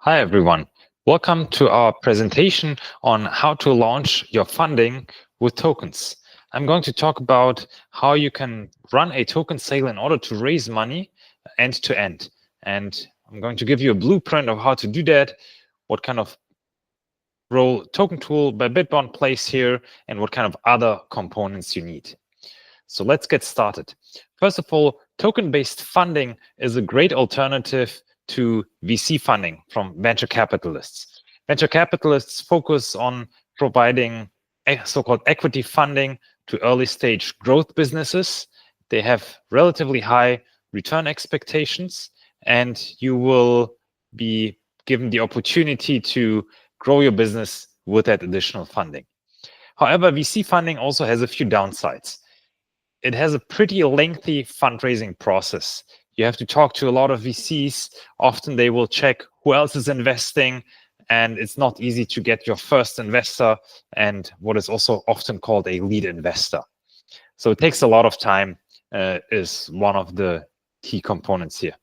Hi, everyone. Welcome to our presentation on how to launch your funding with tokens. I'm going to talk about how you can run a token sale in order to raise money end to end. And I'm going to give you a blueprint of how to do that, what kind of role Token Tool by Bitbond plays here, and what kind of other components you need. So let's get started. First of all, token-based funding is a great alternative to VC funding from venture capitalists. Venture capitalists focus on providing so-called equity funding to early-stage growth businesses. They have relatively high return expectations, and you will be given the opportunity to grow your business with that additional funding. However, VC funding also has a few downsides. It has a pretty lengthy fundraising process. You have to talk to a lot of VCs. Often they will check who else is investing, and it's not easy to get your first investor and what is also often called a lead investor. So it takes a lot of time, is one of the key components here.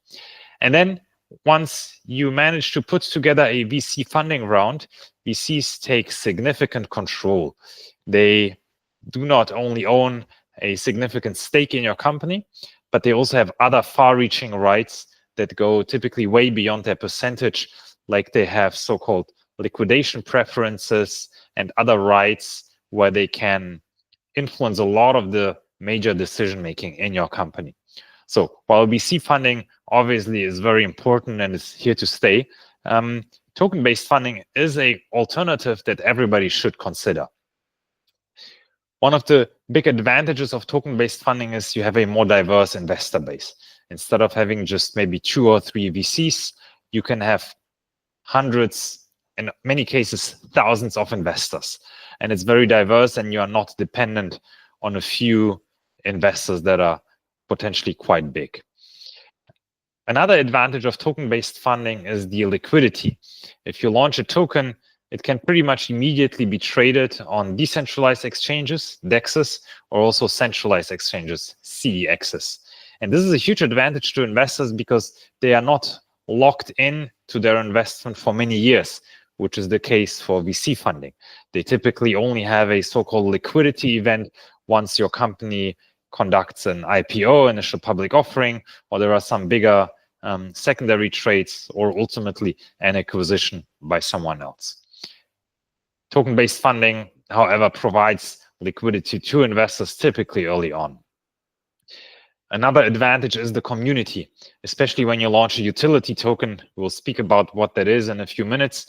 And then once you manage to put together a VC funding round, VCs take significant control. They do not only own a significant stake in your company, but they also have other far-reaching rights that go typically way beyond their percentage, like they have so-called liquidation preferences and other rights where they can influence a lot of the major decision-making in your company. So while VC funding obviously is very important and is here to stay, token-based funding is an alternative that everybody should consider. One of the big advantages of token-based funding is you have a more diverse investor base. Instead of having just maybe 2 or 3 VCs, you can have hundreds, in many cases, thousands of investors. And it's very diverse, and you are not dependent on a few investors that are potentially quite big. Another advantage of token-based funding is the liquidity. If you launch a token, it can pretty much immediately be traded on decentralized exchanges, DEXs, or also centralized exchanges, CEXs. And this is a huge advantage to investors because they are not locked in to their investment for many years, which is the case for VC funding. They typically only have a so-called liquidity event once your company conducts an IPO, initial public offering, or there are some bigger secondary trades, or ultimately an acquisition by someone else. Token-based funding, however, provides liquidity to investors typically early on. Another advantage is the community, especially when you launch a utility token. We'll speak about what that is in a few minutes.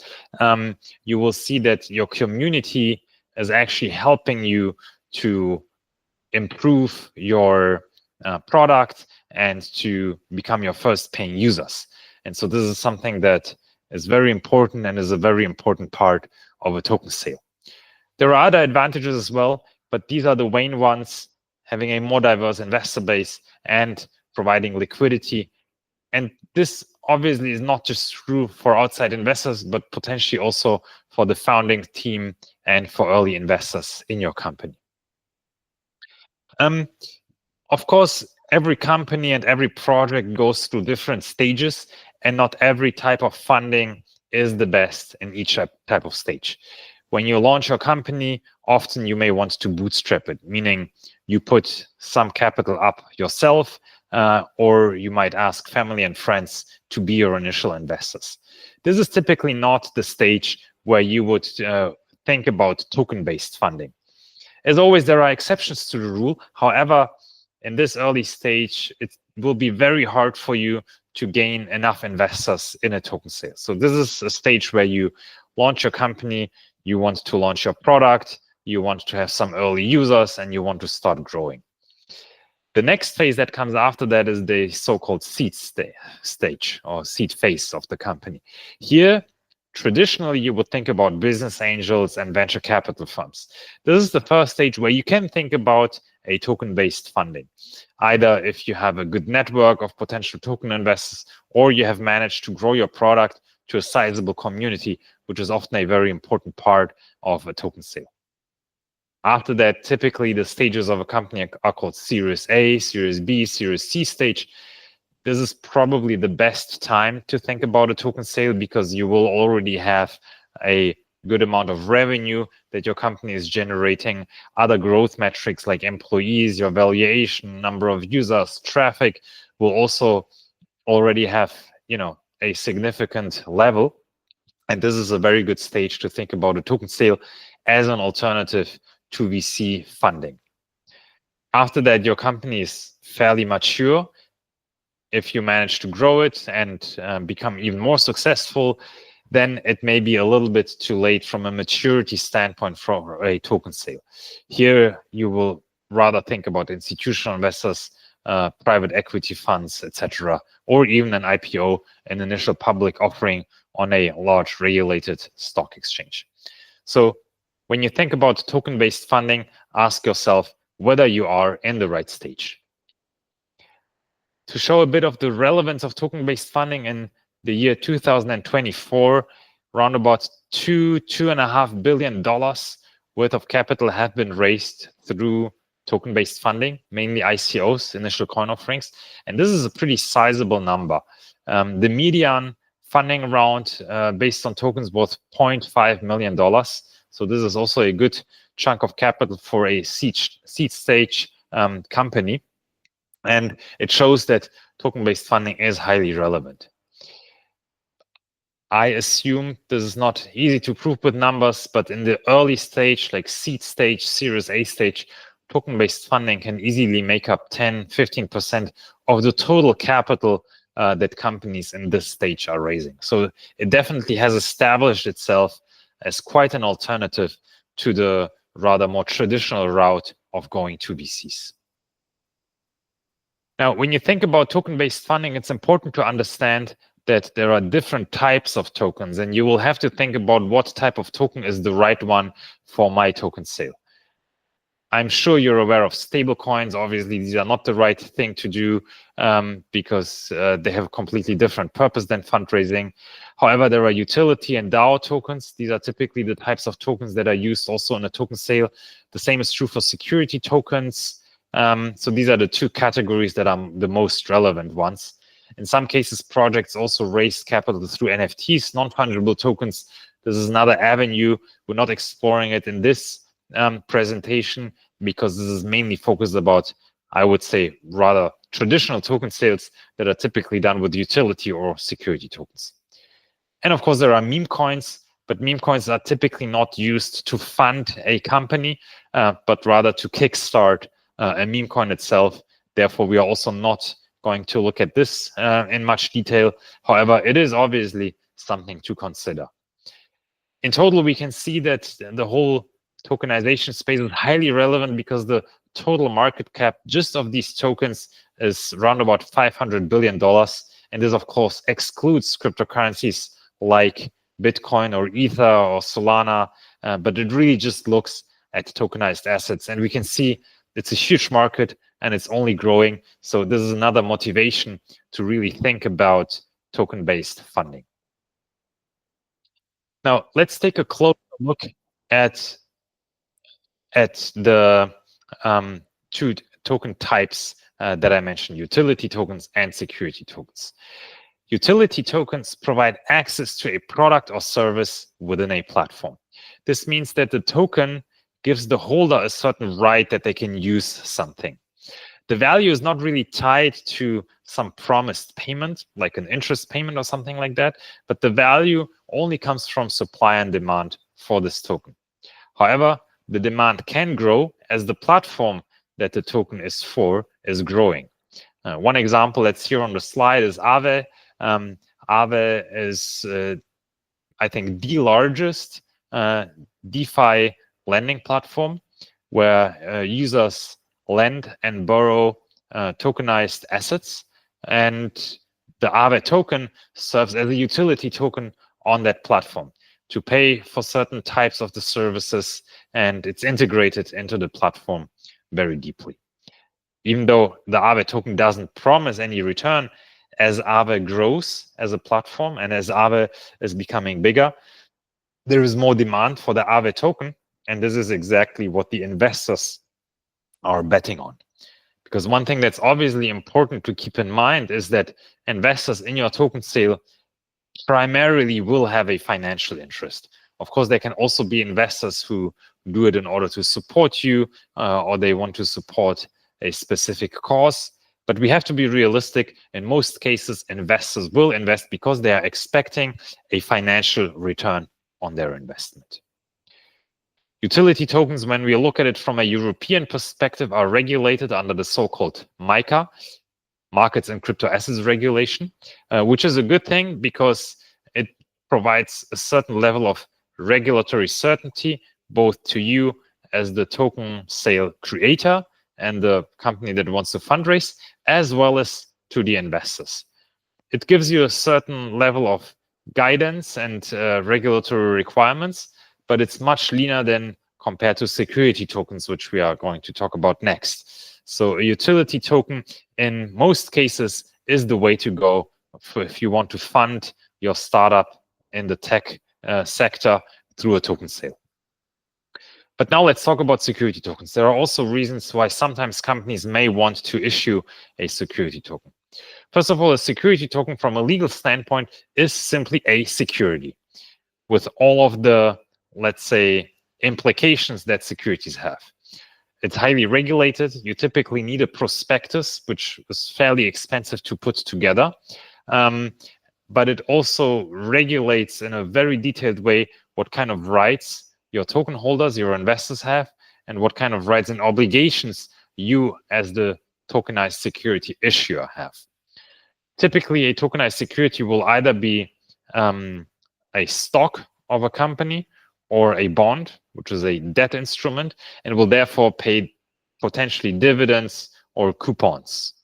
You will see that your community is actually helping you to improve your product and to become your first paying users. And so this is something that is very important and is a very important part of a token sale. There are other advantages as well, but these are the main ones: having a more diverse investor base and providing liquidity. And this obviously is not just true for outside investors, but potentially also for the founding team and for early investors in your company. Of course, every company and every project goes through different stages, and not every type of funding is the best in each type of stage. When you launch your company, often you may want to bootstrap it, meaning you put some capital up yourself, or you might ask family and friends to be your initial investors. This is typically not the stage where you would think about token-based funding. As always, there are exceptions to the rule. However, in this early stage, it will be very hard for you to gain enough investors in a token sale. So this is a stage where you launch your company, you want to launch your product, you want to have some early users, and you want to start growing. The next phase that comes after that is the so-called seed stage or seed phase of the company. Here, traditionally, you would think about business angels and venture capital firms. This is the first stage where you can think about a token-based funding, either if you have a good network of potential token investors, or you have managed to grow your product to a sizable community, which is often a very important part of a token sale. After that, typically the stages of a company are called Series A, Series B, Series C stage. this is probably the best time to think about a token sale, because you will already have a good amount of revenue that your company is generating. Other growth metrics like employees, your valuation, number of users, traffic will also already have, a significant level. And this is a very good stage to think about a token sale as an alternative to VC funding. After that, your company is fairly mature. If you manage to grow it and become even more successful, then it may be a little bit too late from a maturity standpoint for a token sale. Here, you will rather think about institutional investors, private equity funds, etc., or even an IPO, an initial public offering on a large regulated stock exchange. So when you think about token-based funding, ask yourself whether you are in the right stage. To show a bit of the relevance of token-based funding in the year 2024, around about $2.5 billion worth of capital have been raised through token-based funding, mainly ICOs, initial coin offerings. And this is a pretty sizable number. The median funding round based on tokens was $0.5 million. So this is also a good chunk of capital for a seed stage company. And it shows that token-based funding is highly relevant. I assume this is not easy to prove with numbers, but in the early stage, like seed stage, Series A stage, token-based funding can easily make up 10, 15% of the total capital that companies in this stage are raising. So it definitely has established itself as quite an alternative to the rather more traditional route of going to VCs. Now, when you think about token-based funding, it's important to understand that there are different types of tokens, and you will have to think about what type of token is the right one for my token sale. I'm sure you're aware of stablecoins. Obviously, these are not the right thing to do because they have a completely different purpose than fundraising. However, there are utility and DAO tokens. These are typically the types of tokens that are used also in a token sale. The same is true for security tokens. So these are the two categories that are the most relevant ones. In some cases, projects also raise capital through NFTs, non-fungible tokens. This is another avenue. We're not exploring it in this presentation because this is mainly focused about, I would say, rather traditional token sales that are typically done with utility or security tokens. And of course, there are meme coins, but meme coins are typically not used to fund a company, but rather to kickstart a meme coin itself. Therefore, we are also not going to look at this in much detail. However, it is obviously something to consider. In total, we can see that the whole tokenization space is highly relevant because the total market cap just of these tokens is around about $500 billion. And this, of course, excludes cryptocurrencies like Bitcoin or Ether or Solana, but it really just looks at tokenized assets. And we can see it's a huge market and it's only growing. So this is another motivation to really think about token-based funding. Now, let's take a closer look at the two token types that I mentioned, utility tokens and security tokens. Utility tokens provide access to a product or service within a platform. This means that the token gives the holder a certain right that they can use something. The value is not really tied to some promised payment, like an interest payment or something like that, but the value only comes from supply and demand for this token. However, the demand can grow as the platform that the token is for is growing. One example that's here on the slide is Aave. Aave is, I think, the largest DeFi lending platform where users lend and borrow tokenized assets. And the Aave token serves as a utility token on that platform to pay for certain types of the services, and it's integrated into the platform very deeply. Even though the Aave token doesn't promise any return, as Aave grows as a platform and as Aave is becoming bigger, there is more demand for the Aave token, and this is exactly what the investors are betting on. Because one thing that's obviously important to keep in mind is that investors in your token sale primarily will have a financial interest. Of course, there can also be investors who do it in order to support you, or they want to support a specific cause. But we have to be realistic. In most cases, investors will invest because they are expecting a financial return on their investment. Utility tokens, when we look at it from a European perspective, are regulated under the so-called MiCA, Markets and Crypto Assets Regulation, which is a good thing because it provides a certain level of regulatory certainty, both to you as the token sale creator and the company that wants to fundraise, as well as to the investors. It gives you a certain level of guidance and regulatory requirements, but it's much leaner than compared to security tokens, which we are going to talk about next. So a utility token, in most cases, is the way to go if you want to fund your startup in the tech sector through a token sale. But now let's talk about security tokens. There are also reasons why sometimes companies may want to issue a security token. First of all, a security token from a legal standpoint is simply a security with all of the, let's say, implications that securities have. It's highly regulated. You typically need a prospectus, which is fairly expensive to put together. But it also regulates in a very detailed way what kind of rights your token holders, your investors have, and what kind of rights and obligations you as the tokenized security issuer have. Typically, a tokenized security will either be a stock of a company or a bond, which is a debt instrument, and will therefore pay potentially dividends or coupons.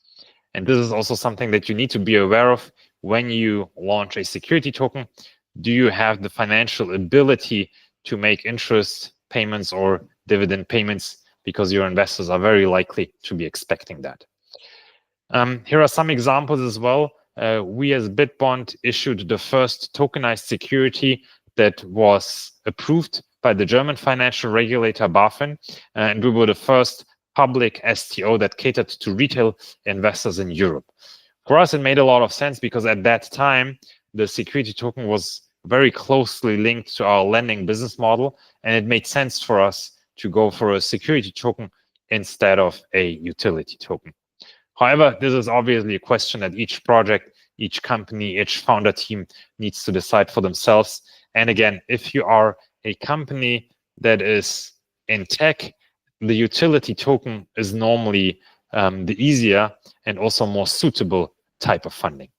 And this is also something that you need to be aware of when you launch a security token. Do you have the financial ability to make interest payments or dividend payments? Because your investors are very likely to be expecting that. Here are some examples as well. We as Bitbond issued the first tokenized security that was approved by the German financial regulator BaFin, and we were the first public STO that catered to retail investors in Europe. For us, it made a lot of sense because at that time, the security token was very closely linked to our lending business model, and it made sense for us to go for a security token instead of a utility token. However, this is obviously a question that each project, each company, each founder team needs to decide for themselves. And again, if you are a company that is in tech, the utility token is normally the easier and also more suitable type of funding.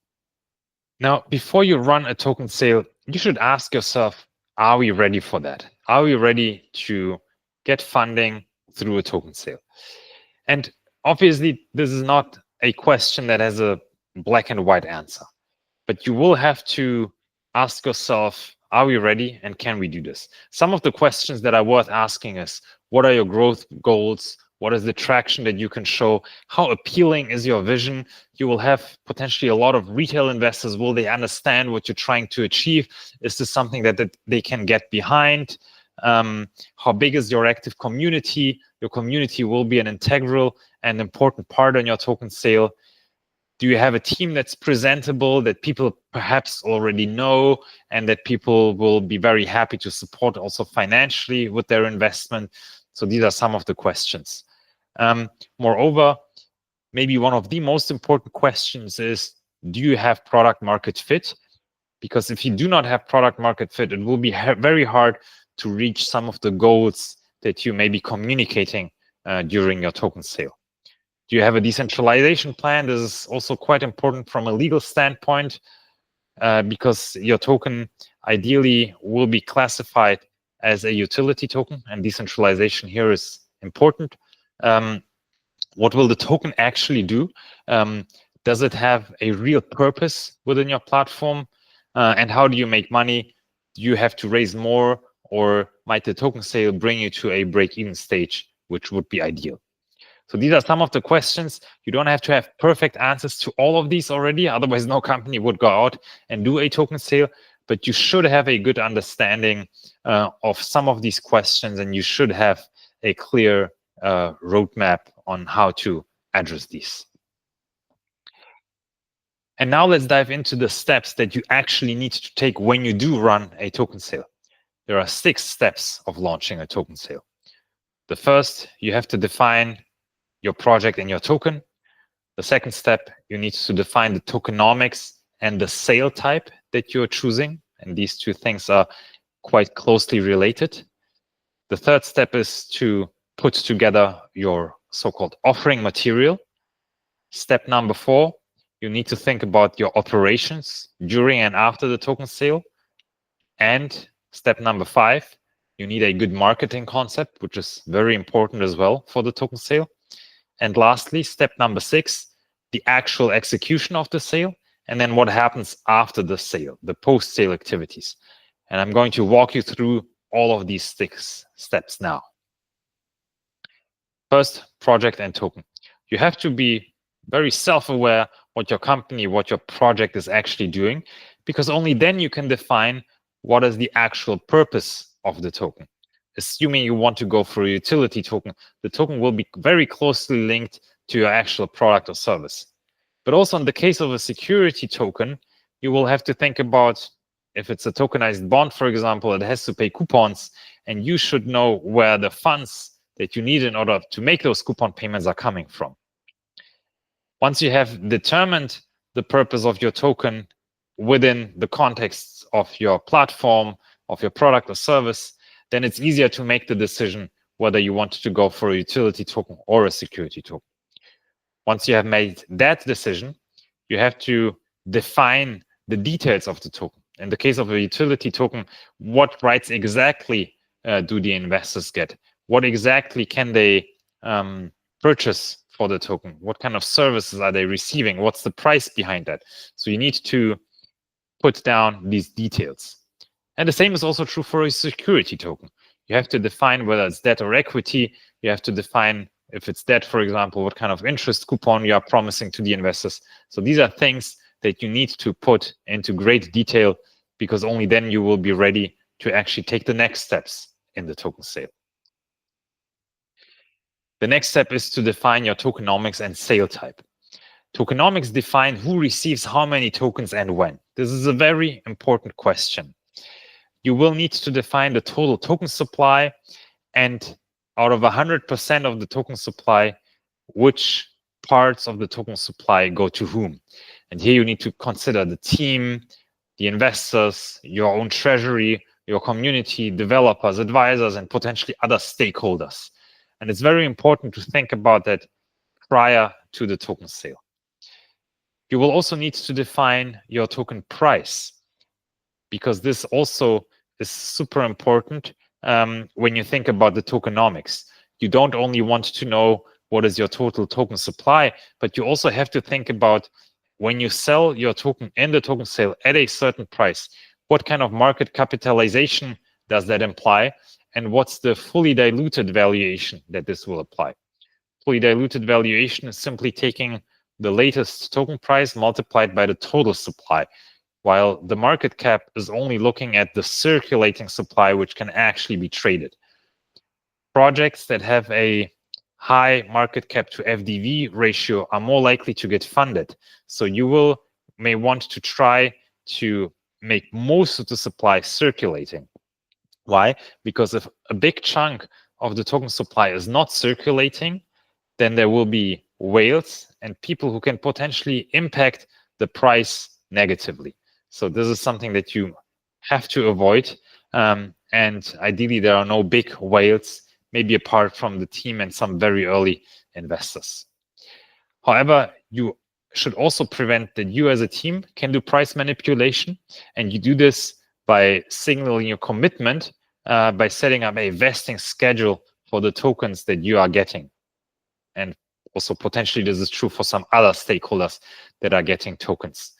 Now, before you run a token sale, you should ask yourself, are we ready for that? Are we ready to get funding through a token sale? And obviously, this is not a question that has a black and white answer, but you will have to ask yourself, are we ready and can we do this? Some of the questions that are worth asking is, what are your growth goals? What is the traction that you can show? How appealing is your vision? You will have potentially a lot of retail investors. Will they understand what you're trying to achieve? Is this something that they can get behind? How big is your active community? Your community will be an integral and important part on your token sale. Do you have a team that's presentable, that people perhaps already know, and that people will be very happy to support also financially with their investment? So these are some of the questions. Moreover, maybe one of the most important questions is, do you have product market fit? Because if you do not have product market fit, it will be very hard to reach some of the goals that you may be communicating during your token sale. Do you have a decentralization plan? This is also quite important from a legal standpoint because your token ideally will be classified as a utility token, and decentralization here is important. What will the token actually do? Does it have a real purpose within your platform? And how do you make money? Do you have to raise more, or might the token sale bring you to a break-even stage, which would be ideal? So these are some of the questions. You don't have to have perfect answers to all of these already. Otherwise, no company would go out and do a token sale. But you should have a good understanding of some of these questions, and you should have a clear roadmap on how to address these. And now let's dive into the steps that you actually need to take when you do run a token sale. There are 6 steps of launching a token sale. The first, you have to define your project and your token. The second step, you need to define the tokenomics and the sale type that you're choosing. And these 2 things are quite closely related. The third step is to put together your so-called offering material. Step number 4, you need to think about your operations during and after the token sale. And step number 5, you need a good marketing concept, which is very important as well for the token sale. And lastly, step number 6, the actual execution of the sale, and then what happens after the sale, the post-sale activities. And I'm going to walk you through all of these 6 steps now. First, project and token. You have to be very self-aware what your company, what your project is actually doing, because only then you can define what is the actual purpose of the token. Assuming you want to go for a utility token, the token will be very closely linked to your actual product or service. But also in the case of a security token, you will have to think about, if it's a tokenized bond, for example, it has to pay coupons, and you should know where the funds that you need in order to make those coupon payments are coming from. Once you have determined the purpose of your token within the context of your platform, of your product or service, then it's easier to make the decision whether you want to go for a utility token or a security token. Once you have made that decision, you have to define the details of the token. In the case of a utility token, what rights exactly do the investors get? What exactly can they purchase for the token? What kind of services are they receiving? What's the price behind that? So you need to put down these details. And the same is also true for a security token. You have to define whether it's debt or equity. You have to define, if it's debt, for example, what kind of interest coupon you are promising to the investors. So these are things that you need to put into great detail, because only then you will be ready to actually take the next steps in the token sale. The next step is to define your tokenomics and sale type. Tokenomics define who receives how many tokens and when. This is a very important question. You will need to define the total token supply, and out of 100% of the token supply, which parts of the token supply go to whom. And here you need to consider the team, the investors, your own treasury, your community, developers, advisors, and potentially other stakeholders. And it's very important to think about that prior to the token sale. You will also need to define your token price, because this also is super important when you think about the tokenomics. You don't only want to know what is your total token supply, but you also have to think about, when you sell your token in the token sale at a certain price, what kind of market capitalization does that imply? And what's the fully diluted valuation that this will apply? Fully diluted valuation is simply taking the latest token price multiplied by the total supply, while the market cap is only looking at the circulating supply, which can actually be traded. Projects that have a high market cap to FDV ratio are more likely to get funded. So you may want to try to make most of the supply circulating. Why? Because if a big chunk of the token supply is not circulating, then there will be whales and people who can potentially impact the price negatively. So this is something that you have to avoid. And ideally, there are no big whales, maybe apart from the team and some very early investors. However, you should also prevent that you as a team can do price manipulation. And you do this by signaling your commitment, by setting up a vesting schedule for the tokens that you are getting. And also potentially this is true for some other stakeholders that are getting tokens.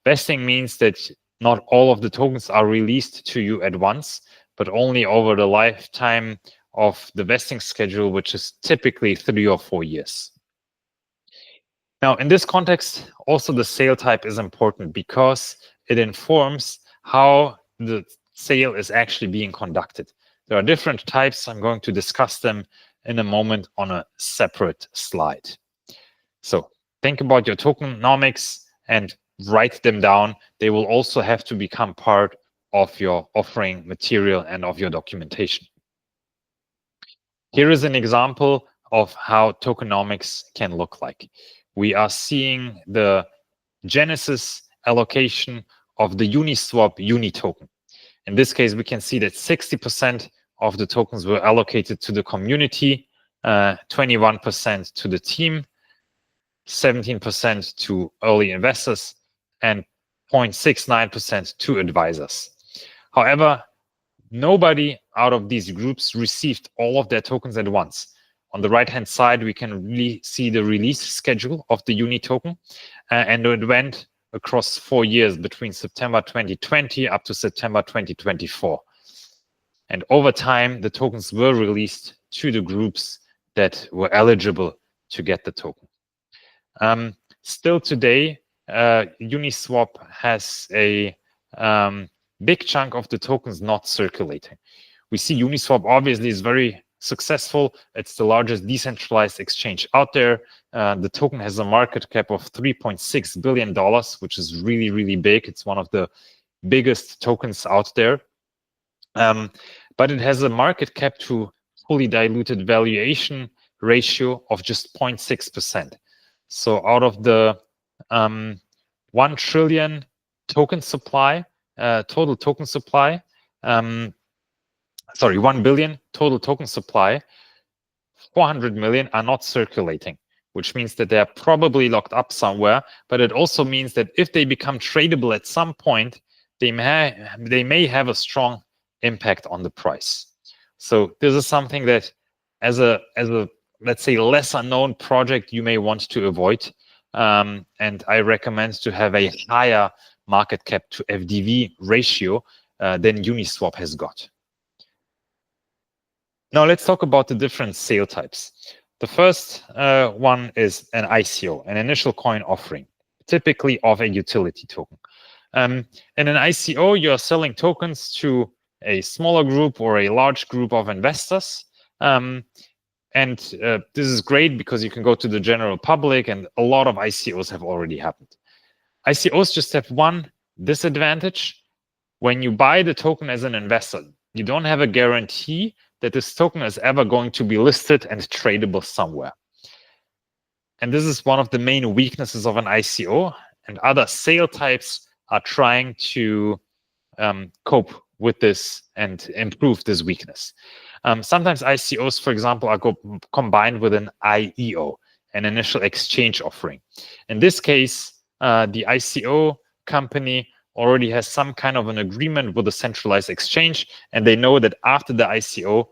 Vesting means that not all of the tokens are released to you at once, but only over the lifetime of the vesting schedule, which is typically 3 or 4 years. Now, in this context, also the sale type is important because it informs how the sale is actually being conducted. There are different types. I'm going to discuss them in a moment on a separate slide. So think about your tokenomics and write them down. They will also have to become part of your offering material and of your documentation. Here is an example of how tokenomics can look like. We are seeing the genesis allocation of the Uniswap Uni token. In this case, we can see that 60% of the tokens were allocated to the community, 21% to the team, 17% to early investors, and 0.69% to advisors. However, nobody out of these groups received all of their tokens at once. On the right-hand side, we can really see the release schedule of the Uni token, and it went across 4 years between September 2020 up to September 2024. And over time, the tokens were released to the groups that were eligible to get the token. Still today, Uniswap has a big chunk of the tokens not circulating. We see Uniswap obviously is very successful. It's the largest decentralized exchange out there. The token has a market cap of $3.6 billion, which is really, really big. It's one of the biggest tokens out there. But it has a market cap to fully diluted valuation ratio of just 0.6%. So out of the 1 trillion token supply, total token supply, 1 billion total token supply, 400 million are not circulating, which means that they are probably locked up somewhere. But it also means that if they become tradable at some point, they may have a strong impact on the price. So this is something that as a let's say lesser known project you may want to avoid. And I recommend to have a higher market cap to FDV ratio than Uniswap has got. Now let's talk about the different sale types. The first one is an ICO, an initial coin offering, typically of a utility token. In an ICO, you're selling tokens to a smaller group or a large group of investors. And this is great because you can go to the general public, and a lot of ICOs have already happened. ICOs just have one disadvantage. When you buy the token as an investor, you don't have a guarantee that this token is ever going to be listed and tradable somewhere. And this is one of the main weaknesses of an ICO, and other sale types are trying to cope with this and improve this weakness. Sometimes ICOs, for example, are combined with an IEO, an initial exchange offering. In this case, the ICO company already has some kind of an agreement with a centralized exchange, and they know that after the ICO,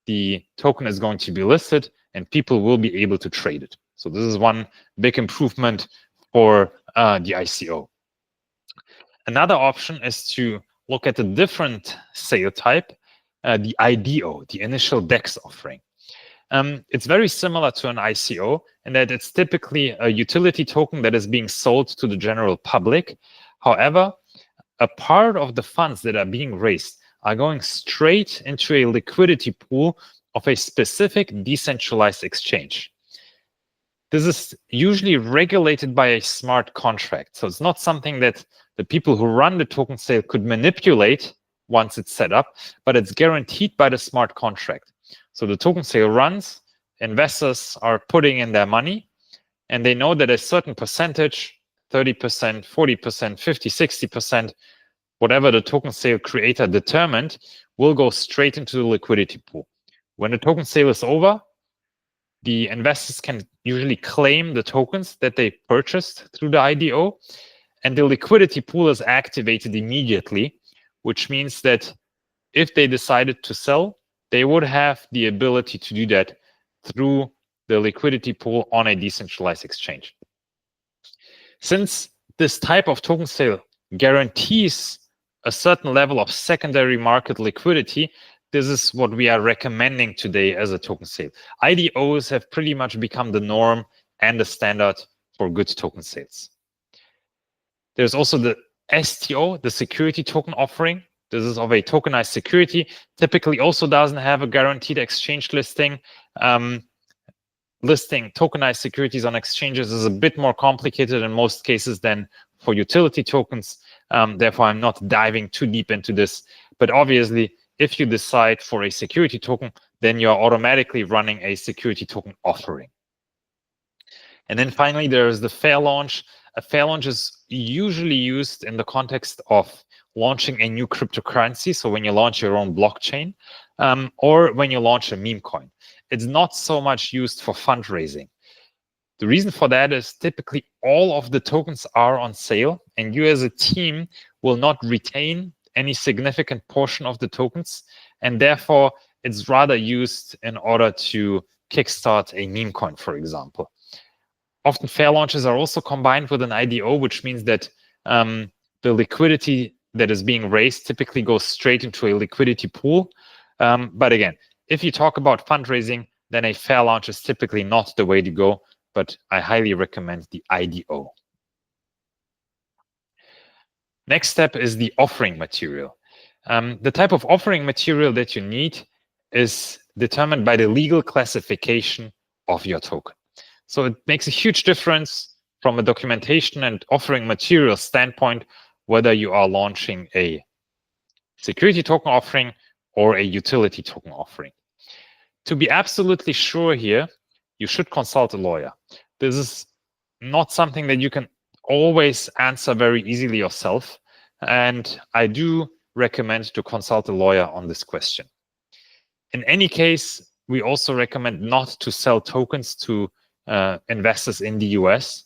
the token is going to be listed and people will be able to trade it. So this is one big improvement for the ICO. Another option is to look at a different sale type, the IDO, the initial DEX offering. It's very similar to an ICO in that it's typically a utility token that is being sold to the general public. However, a part of the funds that are being raised are going straight into a liquidity pool of a specific decentralized exchange. This is usually regulated by a smart contract. So it's not something that the people who run the token sale could manipulate once it's set up, but it's guaranteed by the smart contract. So the token sale runs, investors are putting in their money, and they know that a certain percentage, 30%, 40%, 50, 60%, whatever the token sale creator determined, will go straight into the liquidity pool. When the token sale is over, the investors can usually claim the tokens that they purchased through the IDO, and the liquidity pool is activated immediately, which means that if they decided to sell, they would have the ability to do that through the liquidity pool on a decentralized exchange. Since this type of token sale guarantees a certain level of secondary market liquidity, this is what we are recommending today as a token sale. IDOs have pretty much become the norm and the standard for good token sales. There's also the STO, the security token offering. This is of a tokenized security, typically also doesn't have a guaranteed exchange listing. listing tokenized securities on exchanges is a bit more complicated in most cases than for utility tokens. Therefore, I'm not diving too deep into this. But obviously, if you decide for a security token, then you're automatically running a security token offering. And then finally, there is the fair launch. A fair launch is usually used in the context of launching a new cryptocurrency. So when you launch your own blockchain, or when you launch a meme coin. It's not so much used for fundraising. The reason for that is typically all of the tokens are on sale, and you as a team will not retain any significant portion of the tokens, and therefore it's rather used in order to kickstart a meme coin, for example. Often fair launches are also combined with an IDO, which means that the liquidity that is being raised typically goes straight into a liquidity pool. But again, if you talk about fundraising, then a fair launch is typically not the way to go, but I highly recommend the IDO. Next step is the offering material. The type of offering material that you need is determined by the legal classification of your token. So it makes a huge difference from a documentation and offering material standpoint, whether you are launching a security token offering or a utility token offering. To be absolutely sure here, you should consult a lawyer. This is not something that you can always answer very easily yourself, and I do recommend to consult a lawyer on this question. In any case, we also recommend not to sell tokens to investors in the US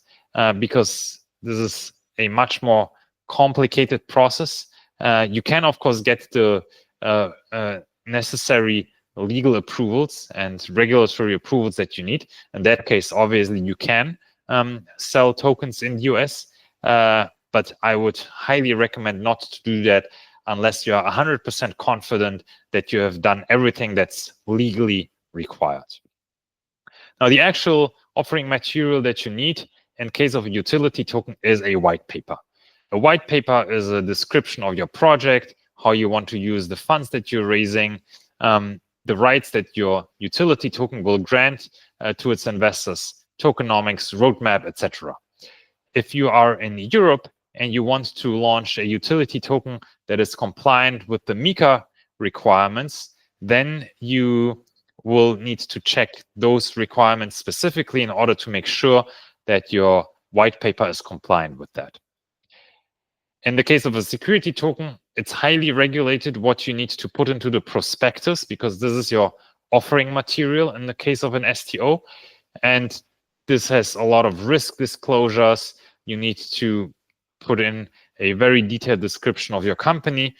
because this is a much more complicated process. You can, of course, get the necessary legal approvals and regulatory approvals that you need. In that case, obviously, you can sell tokens in the US, but I would highly recommend not to do that unless you are 100% confident that you have done everything that's legally required. Now, the actual offering material that you need in case of a utility token is a white paper. A white paper is a description of your project, how you want to use the funds that you're raising, the rights that your utility token will grant to its investors, tokenomics, roadmap, etc. If you are in Europe and you want to launch a utility token that is compliant with the MiCA requirements, then you will need to check those requirements specifically in order to make sure that your white paper is compliant with that. In the case of a security token, it's highly regulated what you need to put into the prospectus because this is your offering material in the case of an STO. And this has a lot of risk disclosures. You need to put in a very detailed description of your company.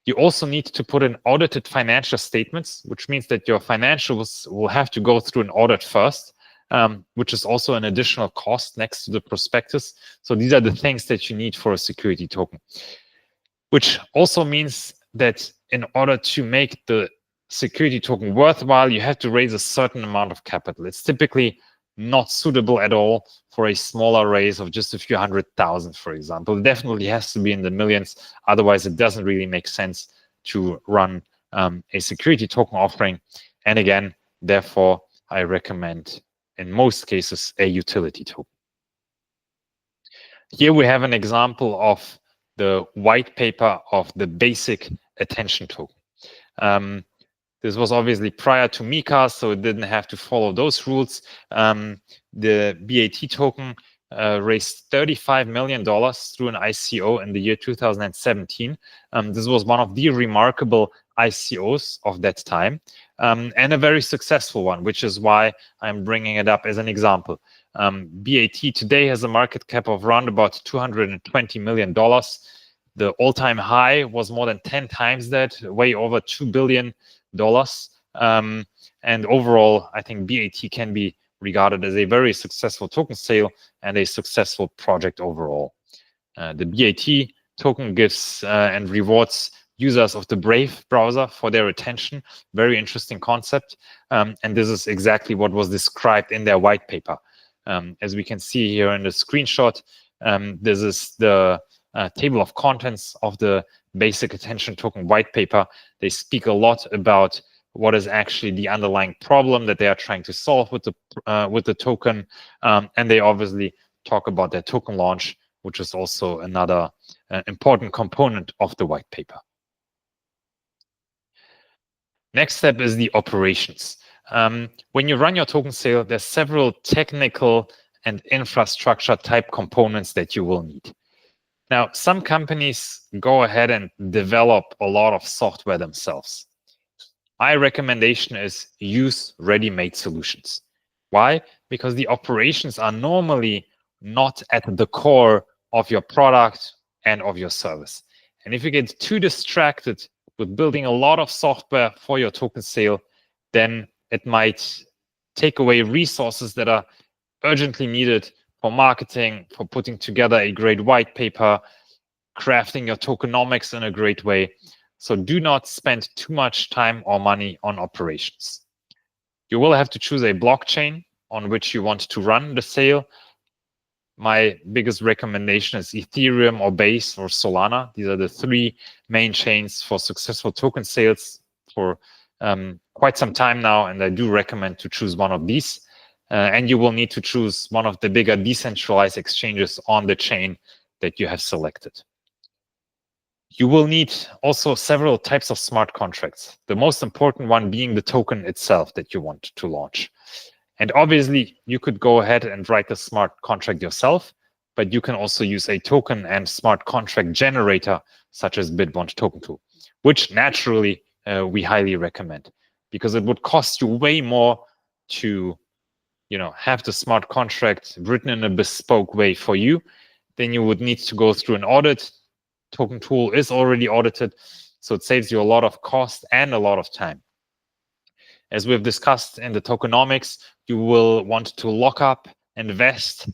You also need to put in audited financial statements, which means that your financials will have to go through an audit first, which is also an additional cost next to the prospectus. So these are the things that you need for a security token, which also means that in order to make the security token worthwhile, you have to raise a certain amount of capital. It's typically not suitable at all for a smaller raise of just a few $100,000, for example. It definitely has to be in the millions. Otherwise, it doesn't really make sense to run a security token offering. And again, therefore, I recommend, in most cases, a utility token. Here we have an example of the white paper of the basic attention token. This was obviously prior to MiCA, so it didn't have to follow those rules. The BAT token raised $35 million through an ICO in the year 2017. This was one of the remarkable ICOs of that time, and a very successful one, which is why I'm bringing it up as an example. BAT today has a market cap of around about $220 million. The all-time high was more than 10 times that, way over $2 billion. And overall, I think BAT can be regarded as a very successful token sale and a successful project overall. The BAT token gives and rewards users of the Brave browser for their attention. Very interesting concept. And this is exactly what was described in their white paper. As we can see here in the screenshot, this is the table of contents of the basic attention token white paper. They speak a lot about what is actually the underlying problem that they are trying to solve with the token, and they obviously talk about their token launch, which is also another important component of the white paper. Next step is the operations. When you run your token sale, there's several technical and infrastructure type components that you will need. Now, some companies go ahead and develop a lot of software themselves. My recommendation is use ready-made solutions. Why? Because the operations are normally not at the core of your product and of your service. And if you get too distracted with building a lot of software for your token sale, then it might take away resources that are urgently needed for marketing, for putting together a great white paper, crafting your tokenomics in a great way. So do not spend too much time or money on operations. You will have to choose a blockchain on which you want to run the sale. My biggest recommendation is Ethereum or Base or Solana. These are the three main chains for successful token sales for quite some time now, and I do recommend to choose one of these. And you will need to choose one of the bigger decentralized exchanges on the chain that you have selected. You will need also several types of smart contracts, the most important one being the token itself that you want to launch. And obviously, you could go ahead and write the smart contract yourself, but you can also use a token and smart contract generator, such as Bitbond Token Tool, which naturally we highly recommend, because it would cost you way more to have the smart contract written in a bespoke way for you. Then you would need to go through an audit. Token Tool is already audited, so it saves you a lot of cost and a lot of time. As we've discussed in the tokenomics, you will want to lock up and vest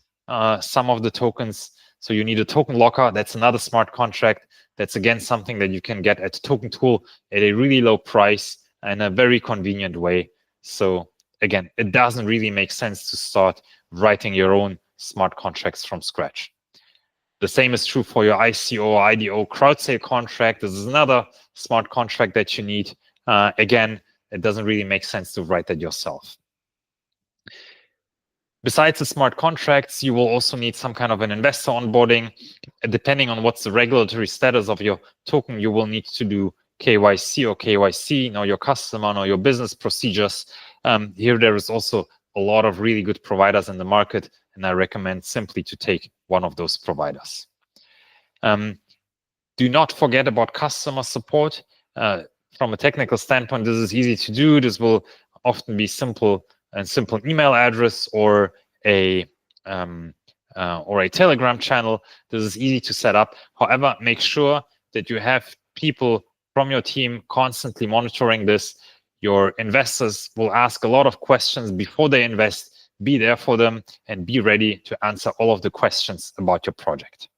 some of the tokens. So you need a token locker. That's another smart contract. That's again something that you can get at Token Tool at a really low price and a very convenient way. So again, it doesn't really make sense to start writing your own smart contracts from scratch. The same is true for your ICO or IDO crowd sale contract. This is another smart contract that you need. Again, it doesn't really make sense to write that yourself. Besides the smart contracts, you will also need some kind of an investor onboarding. Depending on what's the regulatory status of your token, you will need to do KYC or KYC, know your customer, know your business procedures. Here there is also a lot of really good providers in the market, and I recommend simply to take one of those providers. Do not forget about customer support. From a technical standpoint, this is easy to do. This will often be simple email address or a Telegram channel. This is easy to set up. However, make sure that you have people from your team constantly monitoring this. Your investors will ask a lot of questions before they invest. Be there for them and be ready to answer all of the questions about your project.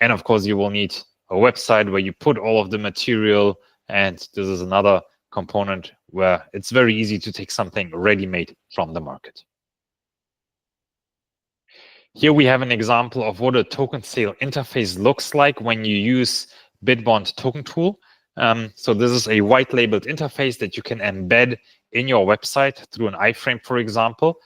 And of course, you will need a website where you put all of the material. And this is another component where it's very easy to take something ready-made from the market. Here we have an example of what a token sale interface looks like when you use Bitbond Token Tool. So this is a white labeled interface that you can embed in your website through an iframe, for example.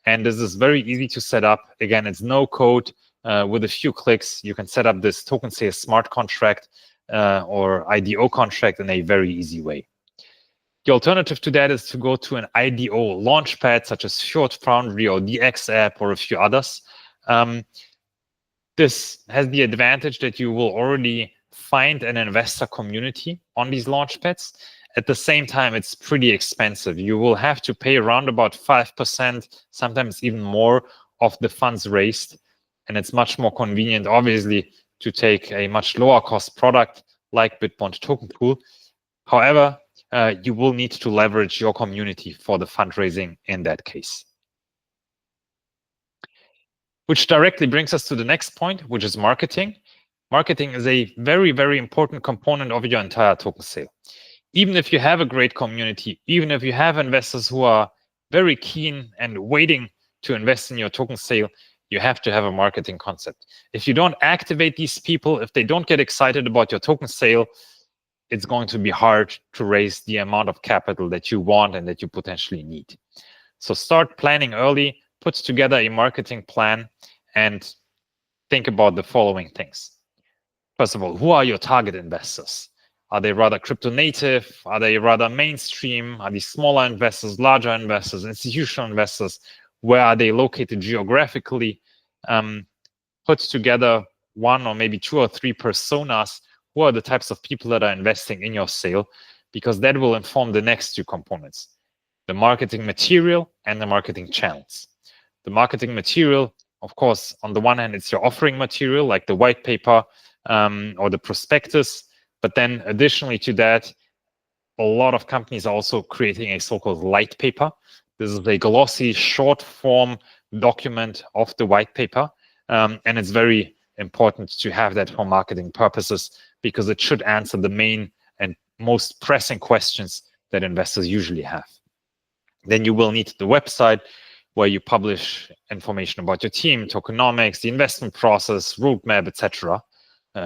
And this is very easy to set up. Again, it's no code. With a few clicks, you can set up this token sale smart contract or IDO contract in a very easy way. The alternative to that is to go to an IDO launchpad, such as Fjord Foundry or DX app or a few others. This has the advantage that you will already find an investor community on these launchpads. At the same time, it's pretty expensive. You will have to pay around about 5%, sometimes even more, of the funds raised. And it's much more convenient, obviously, to take a much lower cost product like Bitbond Token Tool. However, you will need to leverage your community for the fundraising in that case. Which directly brings us to the next point, which is marketing. Marketing is a very, very important component of your entire token sale. Even if you have a great community, even if you have investors who are very keen and waiting to invest in your token sale, you have to have a marketing concept. If you don't activate these people, if they don't get excited about your token sale, it's going to be hard to raise the amount of capital that you want and that you potentially need. So start planning early, put together a marketing plan, and think about the following things. First of all, who are your target investors? Are they rather crypto native? Are they rather mainstream? Are these smaller investors, larger investors, institutional investors? Where are they located geographically? Put together one or maybe 2 or 3 personas. Who are the types of people that are investing in your sale? Because that will inform the next 2 components, the marketing material and the marketing channels. The marketing material, of course, on the one hand, it's your offering material, like the white paper or the prospectus. But then additionally to that, a lot of companies are also creating a so-called light paper. This is a glossy, short form document of the white paper. And it's very important to have that for marketing purposes because it should answer the main and most pressing questions that investors usually have. Then you will need the website where you publish information about your team, tokenomics, the investment process, roadmap, etc.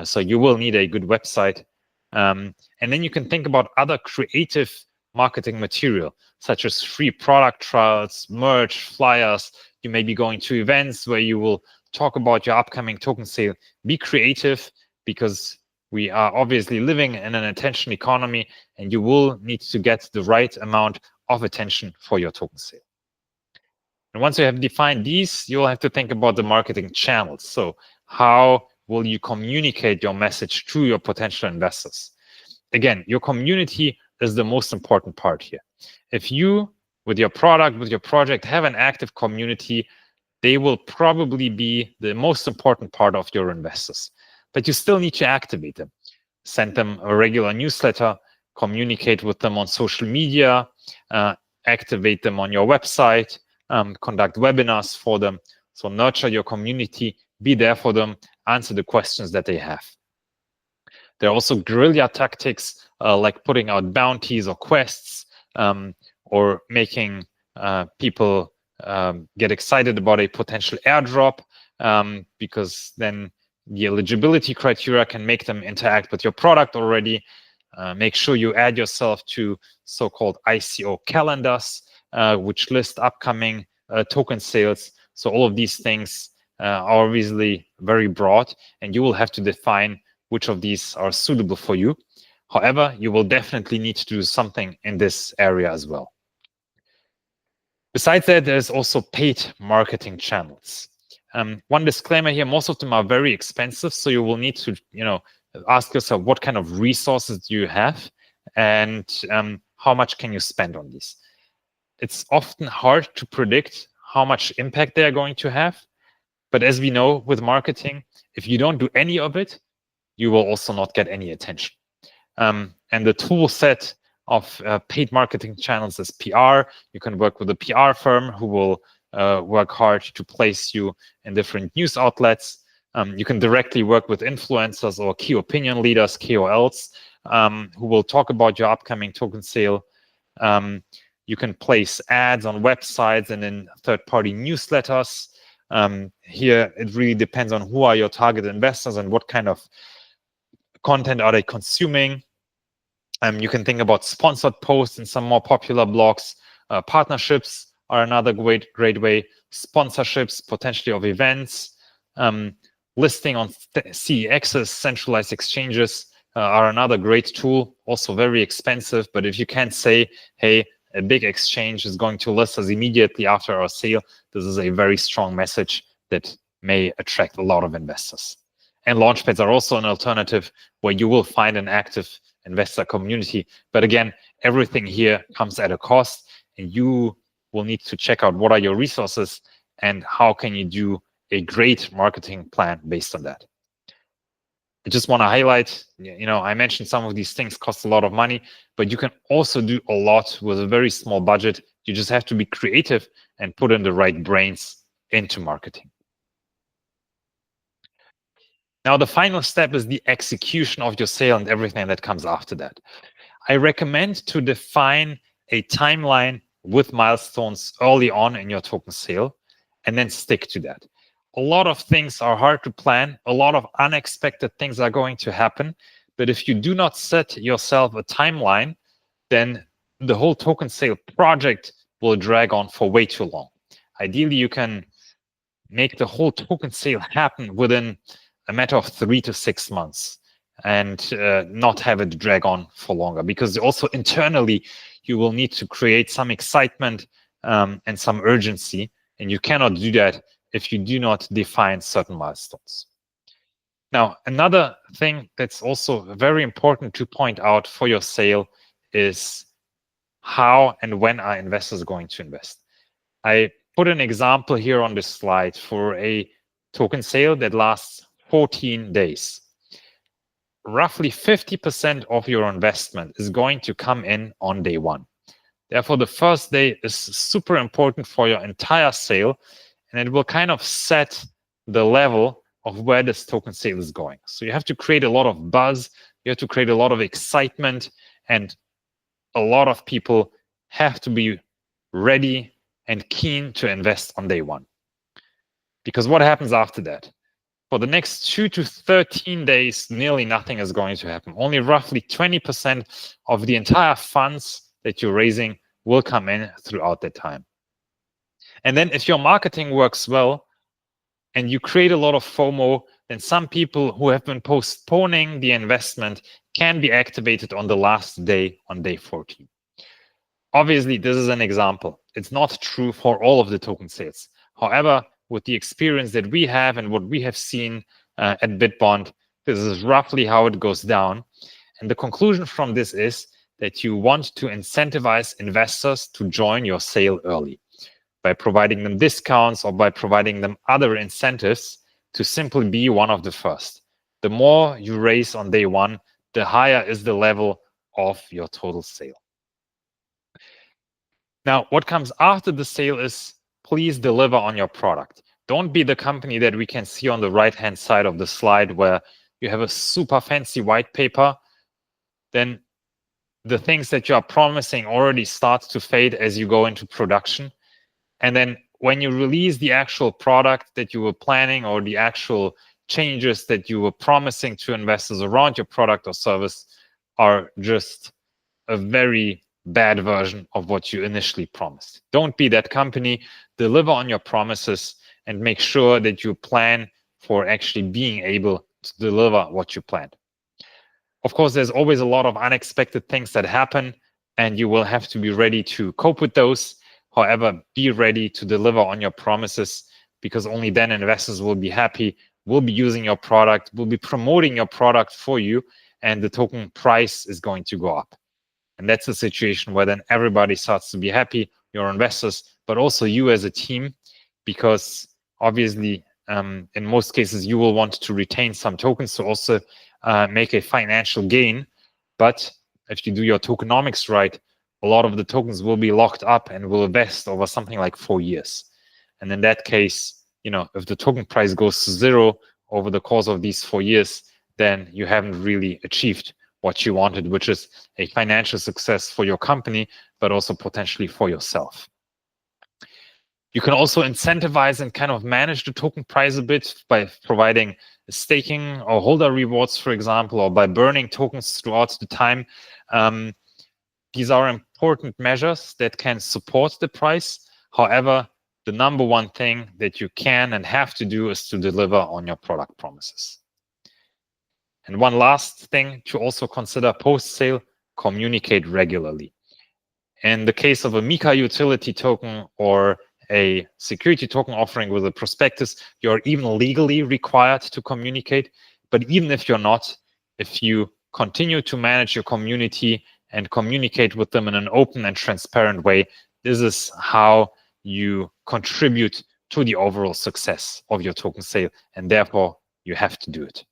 So you will need a good website. And then you can think about other creative marketing material, such as free product trials, merch, flyers. You may be going to events where you will talk about your upcoming token sale. Be creative because we are obviously living in an attention economy and you will need to get the right amount of attention for your token sale. And once you have defined these, you'll have to think about the marketing channels. So how will you communicate your message to your potential investors? Again, your community is the most important part here. If you, with your product, with your project, have an active community, they will probably be the most important part of your investors. But you still need to activate them. Send them a regular newsletter, communicate with them on social media, activate them on your website, conduct webinars for them. So nurture your community, be there for them, answer the questions that they have. There are also guerrilla tactics like putting out bounties or quests or making people get excited about a potential airdrop because then the eligibility criteria can make them interact with your product already. Make sure you add yourself to so-called ICO calendars, which list upcoming token sales. So all of these things are obviously very broad, and you will have to define which of these are suitable for you. However, you will definitely need to do something in this area as well. Besides that, there's also paid marketing channels. One disclaimer here, most of them are very expensive, so you will need to ask yourself what kind of resources do you have and how much can you spend on these. It's often hard to predict how much impact they are going to have. But as we know with marketing, if you don't do any of it, you will also not get any attention. And the tool set of paid marketing channels is PR. You can work with a PR firm who will work hard to place you in different news outlets. You can directly work with influencers or key opinion leaders, KOLs, who will talk about your upcoming token sale. You can place ads on websites and in third-party newsletters. Here, it really depends on who are your target investors and what kind of content are they consuming. You can think about sponsored posts in some more popular blogs. Partnerships are another great way. Sponsorships, potentially of events. Listing on CEXs, centralized exchanges, are another great tool, also very expensive. But if you can't say, hey, a big exchange is going to list us immediately after our sale, this is a very strong message that may attract a lot of investors. And launchpads are also an alternative where you will find an active investor community. But again, everything here comes at a cost, and you will need to check out what are your resources and how can you do a great marketing plan based on that. I just want to highlight, I mentioned some of these things cost a lot of money, but you can also do a lot with a very small budget. You just have to be creative and put in the right brains into marketing. Now, the final step is the execution of your sale and everything that comes after that. I recommend to define a timeline with milestones early on in your token sale and then stick to that. A lot of things are hard to plan. A lot of unexpected things are going to happen. But if you do not set yourself a timeline, then the whole token sale project will drag on for way too long. Ideally, you can make the whole token sale happen within a matter of 3 to 6 months and not have it drag on for longer, because also internally you will need to create some excitement and some urgency, and you cannot do that if you do not define certain milestones. Now, another thing that's also very important to point out for your sale is how and when are investors going to invest. I put an example here on this slide for a token sale that lasts 14 days. Roughly 50% of your investment is going to come in on day one. Therefore, the first day is super important for your entire sale, and it will kind of set the level of where this token sale is going. So you have to create a lot of buzz, you have to create a lot of excitement, and a lot of people have to be ready and keen to invest on day one. Because what happens after that? For the next 2 to 13 days, nearly nothing is going to happen. Only roughly 20% of the entire funds that you're raising will come in throughout that time. And then if your marketing works well and you create a lot of FOMO, then some people who have been postponing the investment can be activated on the last day, on day 14. Obviously, this is an example. It's not true for all of the token sales. However, with the experience that we have and what we have seen at Bitbond, this is roughly how it goes down. And the conclusion from this is that you want to incentivize investors to join your sale early by providing them discounts or by providing them other incentives to simply be one of the first. The more you raise on day one, the higher is the level of your total sale. Now, what comes after the sale is please deliver on your product. Don't be the company that we can see on the right-hand side of the slide where you have a super fancy white paper, then the things that you are promising already start to fade as you go into production. And then when you release the actual product that you were planning or the actual changes that you were promising to investors around your product or service are just a very bad version of what you initially promised. Don't be that company. Deliver on your promises and make sure that you plan for actually being able to deliver what you planned. Of course, there's always a lot of unexpected things that happen, and you will have to be ready to cope with those. However, be ready to deliver on your promises, because only then investors will be happy, will be using your product, will be promoting your product for you, and the token price is going to go up. And that's a situation where then everybody starts to be happy, your investors, but also you as a team, because obviously, in most cases, you will want to retain some tokens to also make a financial gain. But if you do your tokenomics right, a lot of the tokens will be locked up and will vest over something like 4 years. And in that case, if the token price goes to zero over the course of these 4 years, then you haven't really achieved what you wanted, which is a financial success for your company, but also potentially for yourself. You can also incentivize and kind of manage the token price a bit by providing staking or holder rewards, for example, or by burning tokens throughout the time. These are important measures that can support the price. However, the number one thing that you can and have to do is to deliver on your product promises. And one last thing to also consider post-sale, communicate regularly. In the case of a Mika utility token or a security token offering with a prospectus, you're even legally required to communicate. But even if you're not, if you continue to manage your community and communicate with them in an open and transparent way, this is how you contribute to the overall success of your token sale, and therefore you have to do it.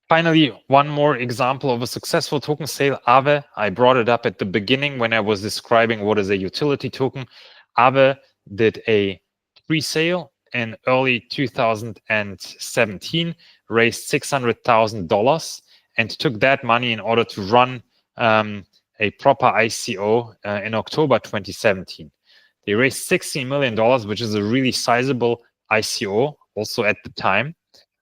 Finally, one more example of a successful token sale, Aave. I brought it up at the beginning when I was describing what is a utility token. Aave did a pre-sale in early 2017, raised $600,000, and took that money in order to run a proper ICO in October 2017. They raised $60 million, which is a really sizable ICO also at the time.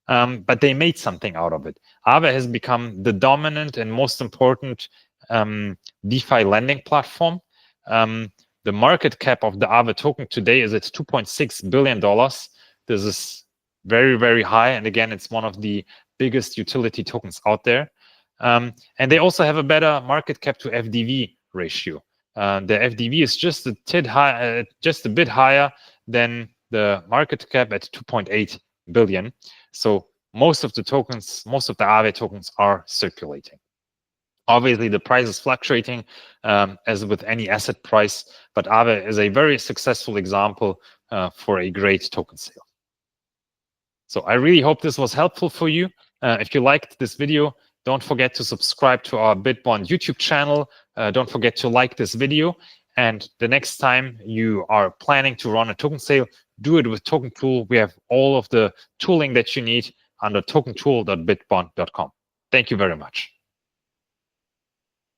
but they made something out of it. Aave has become the dominant and most important DeFi lending platform. The market cap of the Aave token today is at $2.6 billion. This is very, very high. And again, it's one of the biggest utility tokens out there. And they also have a better market cap to FDV ratio. The FDV is just a bit higher than the market cap at 2.8 billion. So most of the Aave tokens are circulating. Obviously, the price is fluctuating as with any asset price, but Aave is a very successful example for a great token sale. So I really hope this was helpful for you. If you liked this video, don't forget to subscribe to our Bitbond YouTube channel. Don't forget to like this video. And the next time you are planning to run a token sale, do it with Token Tool. We have all of the tooling that you need under tokentool.bitbond.com. Thank you very much.